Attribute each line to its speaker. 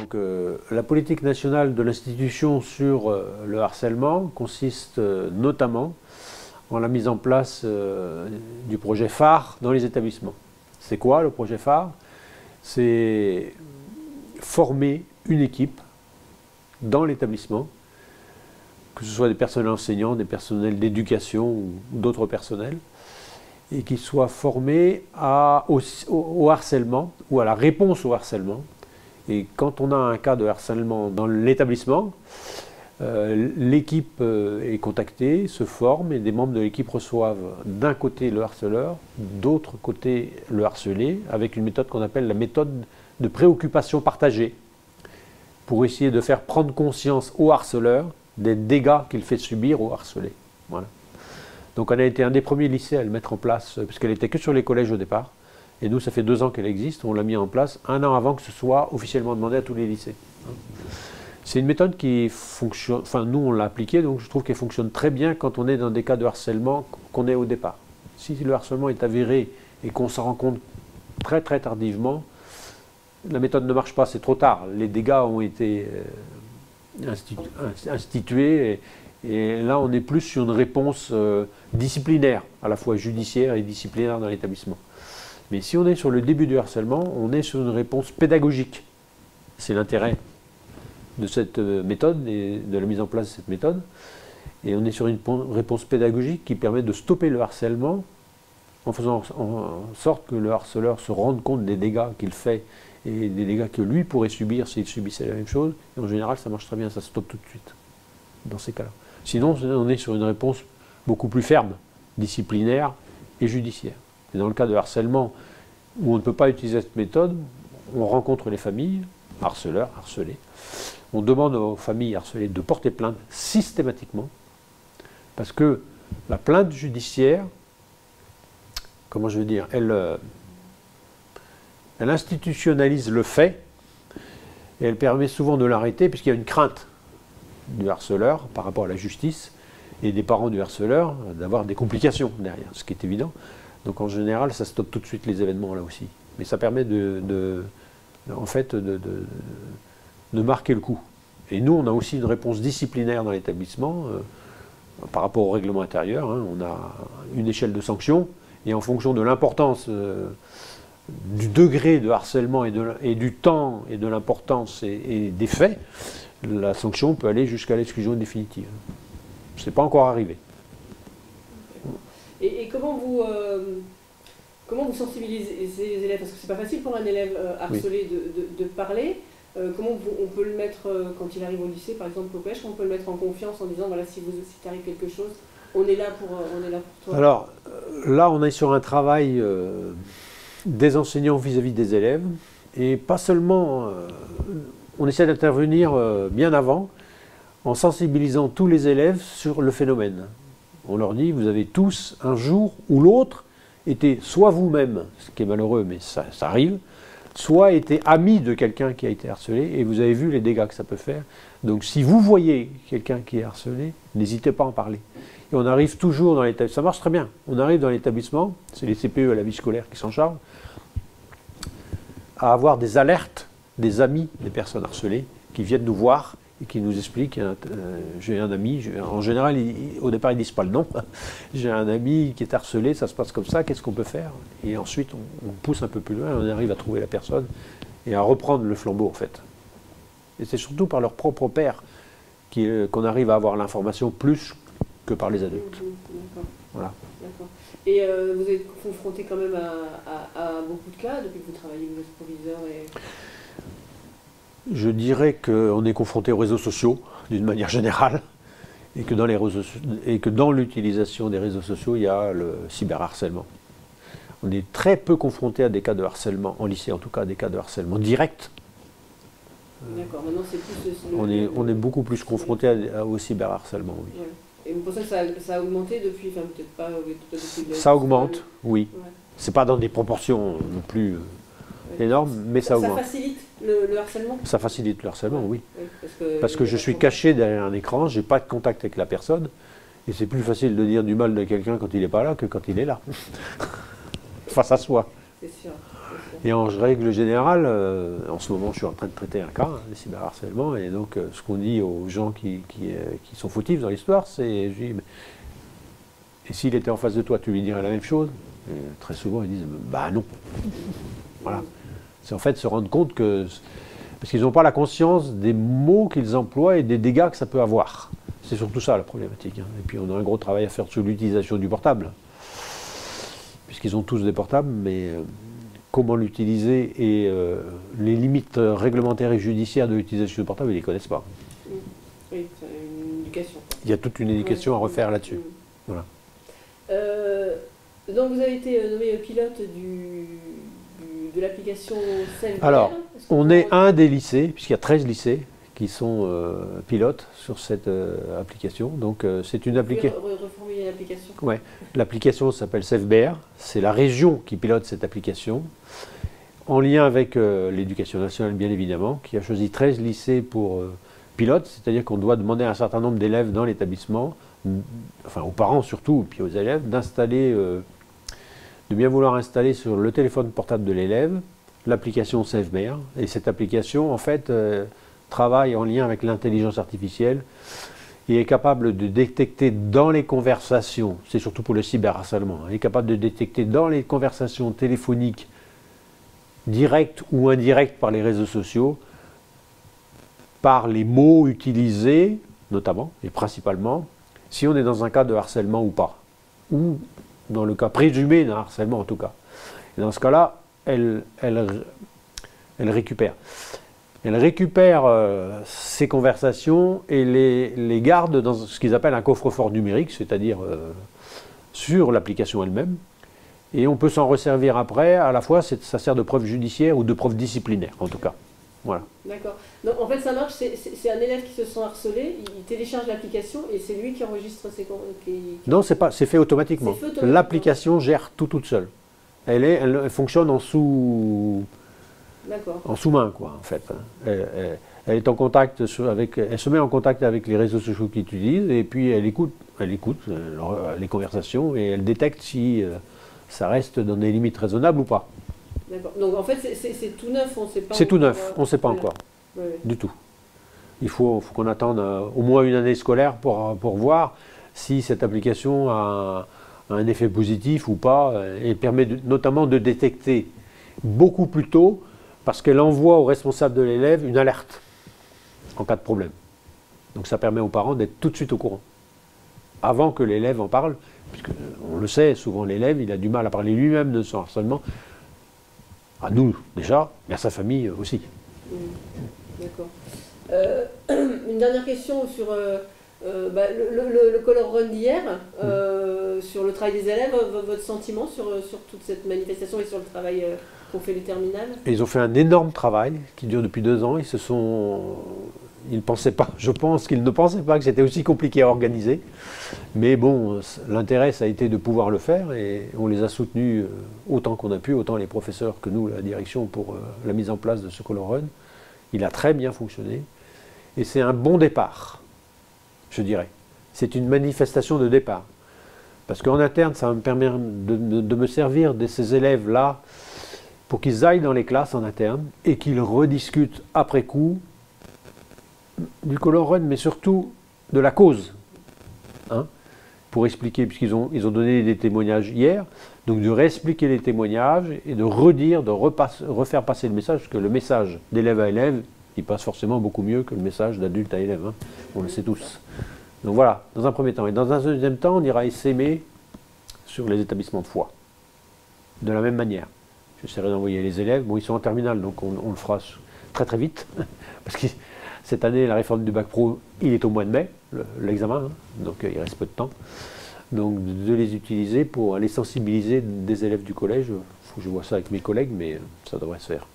Speaker 1: Donc la politique nationale de l'institution sur le harcèlement consiste notamment en la mise en place du projet phare dans les établissements. C'est quoi le projet phare? C'est former une équipe dans l'établissement, que ce soit des personnels enseignants, des personnels d'éducation ou d'autres personnels, et qui soient formés au harcèlement ou à la réponse au harcèlement. Et quand on a un cas de harcèlement dans l'établissement, l'équipe est contactée, se forme, et des membres de l'équipe reçoivent d'un côté le harceleur, d'autre côté le harcelé, avec une méthode qu'on appelle la méthode de préoccupation partagée, pour essayer de faire prendre conscience au harceleur des dégâts qu'il fait subir au harcelé. Voilà. Donc on a été un des premiers lycées à le mettre en place, puisqu'elle n'était que sur les collèges au départ. Et nous, ça fait 2 ans qu'elle existe, on l'a mis en place 1 an avant que ce soit officiellement demandé à tous les lycées. C'est une méthode qui fonctionne, enfin nous on l'a appliquée, donc je trouve qu'elle fonctionne très bien quand on est dans des cas de harcèlement qu'on est au départ. Si le harcèlement est avéré et qu'on s'en rend compte très très tardivement, la méthode ne marche pas, c'est trop tard. Les dégâts ont été institués et là on est plus sur une réponse disciplinaire, à la fois judiciaire et disciplinaire dans l'établissement. Mais si on est sur le début du harcèlement, on est sur une réponse pédagogique. C'est l'intérêt de cette méthode et de la mise en place de cette méthode. Et on est sur une réponse pédagogique qui permet de stopper le harcèlement en faisant en sorte que le harceleur se rende compte des dégâts qu'il fait et des dégâts que lui pourrait subir s'il subissait la même chose. Et en général, ça marche très bien, ça stoppe tout de suite dans ces cas-là. Sinon, on est sur une réponse beaucoup plus ferme, disciplinaire et judiciaire. Et dans le cas de harcèlement, où on ne peut pas utiliser cette méthode, on rencontre les familles, harceleurs, harcelés. On demande aux familles harcelées de porter plainte systématiquement, parce que la plainte judiciaire, comment je veux dire, elle institutionnalise le fait, et elle permet souvent de l'arrêter, puisqu'il y a une crainte du harceleur par rapport à la justice, et des parents du harceleur d'avoir des complications derrière, ce qui est évident. Donc en général, ça stoppe tout de suite les événements là aussi. Mais ça permet de marquer le coup. Et nous, on a aussi une réponse disciplinaire dans l'établissement par rapport au règlement intérieur. Hein. On a une échelle de sanctions et en fonction de l'importance du degré de harcèlement et du temps et de l'importance et des faits, la sanction peut aller jusqu'à l'exclusion définitive. Ce n'est pas encore arrivé.
Speaker 2: Et comment vous sensibilisez ces élèves? Parce que c'est pas facile pour un élève harcelé de parler. Comment on peut le mettre, quand il arrive au lycée, par exemple au collège, comment on peut le mettre en confiance en disant, voilà, si t'arrive quelque chose, on est là pour toi?
Speaker 1: Alors, là, on est sur un travail des enseignants vis-à-vis des élèves, et pas seulement, on essaie d'intervenir bien avant, en sensibilisant tous les élèves sur le phénomène. On leur dit, vous avez tous, un jour ou l'autre, été soit vous-même, ce qui est malheureux, mais ça arrive, soit été ami de quelqu'un qui a été harcelé, et vous avez vu les dégâts que ça peut faire. Donc si vous voyez quelqu'un qui est harcelé, n'hésitez pas à en parler. Et on arrive toujours dans l'établissement, ça marche très bien, on arrive dans l'établissement, c'est les CPE à la vie scolaire qui s'en chargent, à avoir des alertes des amis des personnes harcelées qui viennent nous voir et qui nous expliquent, j'ai un ami, en général, au départ ils ne disent pas le nom, j'ai un ami qui est harcelé, ça se passe comme ça, qu'est-ce qu'on peut faire? Et ensuite on pousse un peu plus loin, on arrive à trouver la personne et à reprendre le flambeau en fait. Et c'est surtout par leur propre père qu'on arrive à avoir l'information plus que par les adultes. Voilà.
Speaker 2: Et vous êtes confronté quand même à beaucoup de cas depuis que vous travaillez, vous êtes proviseur et...
Speaker 1: Je dirais qu'on est confronté aux réseaux sociaux, d'une manière générale, et que dans l'utilisation des réseaux sociaux, il y a le cyberharcèlement. On est très peu confronté à des cas de harcèlement, en lycée en tout cas, des cas de harcèlement direct.
Speaker 2: D'accord, maintenant c'est plus...
Speaker 1: On est beaucoup plus confronté au cyberharcèlement, oui.
Speaker 2: Ouais. Et vous pensez que ça a augmenté depuis, enfin peut-être pas... Depuis
Speaker 1: ça augmente, oui. Ouais. C'est pas dans des proportions non plus énormes, mais ça augmente.
Speaker 2: Ça facilite le harcèlement?
Speaker 1: Ça facilite le harcèlement, oui. Parce que je suis caché derrière un écran, je n'ai pas de contact avec la personne, et c'est plus facile de dire du mal de quelqu'un quand il n'est pas là que quand il est là. Face à soi.
Speaker 2: C'est sûr.
Speaker 1: Et en règle générale, en ce moment je suis en train de traiter un cas, de cyberharcèlement, et donc ce qu'on dit aux gens qui sont fautifs dans l'histoire, c'est, je dis, et s'il était en face de toi, tu lui dirais la même chose? Et très souvent ils disent, bah non. Voilà. C'est en fait se rendre compte que, parce qu'ils n'ont pas la conscience des mots qu'ils emploient et des dégâts que ça peut avoir. C'est surtout ça la problématique. Hein. Et puis on a un gros travail à faire sur l'utilisation du portable, puisqu'ils ont tous des portables, mais comment l'utiliser et les limites réglementaires et judiciaires de l'utilisation du portable, ils ne les connaissent pas.
Speaker 2: Oui, c'est une éducation.
Speaker 1: Il y a toute une éducation à refaire là-dessus. Voilà.
Speaker 2: Donc vous avez été nommé pilote de l'application SafeBear.
Speaker 1: Alors, on est un des lycées, puisqu'il y a 13 lycées qui sont pilotes sur cette application. Donc c'est une application.
Speaker 2: Reformuler l'application.
Speaker 1: Ouais. L'application s'appelle SafeBear. C'est la région qui pilote cette application, en lien avec l'éducation nationale bien évidemment, qui a choisi 13 lycées pour pilote, c'est-à-dire qu'on doit demander à un certain nombre d'élèves dans l'établissement, enfin aux parents surtout, puis aux élèves, d'installer, de bien vouloir installer sur le téléphone portable de l'élève l'application SafeBear. Et cette application, en fait, travaille en lien avec l'intelligence artificielle et est capable de détecter dans les conversations, c'est surtout pour le cyberharcèlement, est capable de détecter dans les conversations téléphoniques directes ou indirectes par les réseaux sociaux, par les mots utilisés, notamment et principalement, si on est dans un cas de harcèlement ou pas, ou dans le cas présumé d'un harcèlement en tout cas. Et dans ce cas-là, elle récupère. Elle récupère ces conversations et les garde dans ce qu'ils appellent un coffre-fort numérique, c'est-à-dire sur l'application elle-même. Et on peut s'en resservir après, à la fois ça sert de preuve judiciaire ou de preuve disciplinaire en tout cas. Voilà.
Speaker 2: D'accord. Donc en fait ça marche, c'est un élève qui se sent harcelé, il télécharge l'application et c'est lui qui enregistre ses...
Speaker 1: Non, c'est fait automatiquement. L'application gère tout toute seule. Elle fonctionne en sous-main, quoi, en fait. Elle est en contact elle se met en contact avec les réseaux sociaux qu'ils utilisent et puis elle écoute les conversations et elle détecte si ça reste dans des limites raisonnables ou pas.
Speaker 2: D'accord. Donc en fait c'est tout neuf, on ne sait pas.
Speaker 1: C'est tout neuf, on ne sait pas encore, du tout. Il faut qu'on attende au moins une année scolaire pour voir si cette application a un effet positif ou pas, et permet notamment de détecter beaucoup plus tôt, parce qu'elle envoie au responsable de l'élève une alerte en cas de problème. Donc ça permet aux parents d'être tout de suite au courant, avant que l'élève en parle, puisque on le sait, souvent l'élève il a du mal à parler lui-même de son harcèlement, à nous déjà, mais à sa famille aussi.
Speaker 2: D'accord. Une dernière question sur le Color Run d'hier, sur le travail des élèves, votre sentiment sur toute cette manifestation et sur le travail qu'ont fait les terminales?
Speaker 1: Ils ont fait un énorme travail qui dure depuis 2 ans. Ils pensaient pas, je pense qu'ils ne pensaient pas que c'était aussi compliqué à organiser. Mais bon, l'intérêt, ça a été de pouvoir le faire et on les a soutenus autant qu'on a pu, autant les professeurs que nous, la direction, pour la mise en place de ce Color Run. Il a très bien fonctionné et c'est un bon départ, je dirais. C'est une manifestation de départ. Parce qu'en interne, ça va me permettre de me servir de ces élèves-là pour qu'ils aillent dans les classes en interne et qu'ils rediscutent après coup du Color Run, mais surtout de la cause. Hein, pour expliquer, puisqu'ils ont donné des témoignages hier, donc de réexpliquer les témoignages et de redire, de refaire passer le message, parce que le message d'élève à élève, il passe forcément beaucoup mieux que le message d'adulte à élève, hein, on le sait tous. Donc voilà, dans un premier temps. Et dans un deuxième temps, on ira s'aimer sur les établissements de foi. De la même manière. J'essaierai d'envoyer les élèves. Bon, ils sont en terminale, donc on le fera très très vite. Parce que cette année, la réforme du bac pro, il est au mois de mai, l'examen, hein, donc il reste peu de temps. Donc de les utiliser pour aller sensibiliser des élèves du collège. Il faut que je vois ça avec mes collègues, mais ça devrait se faire.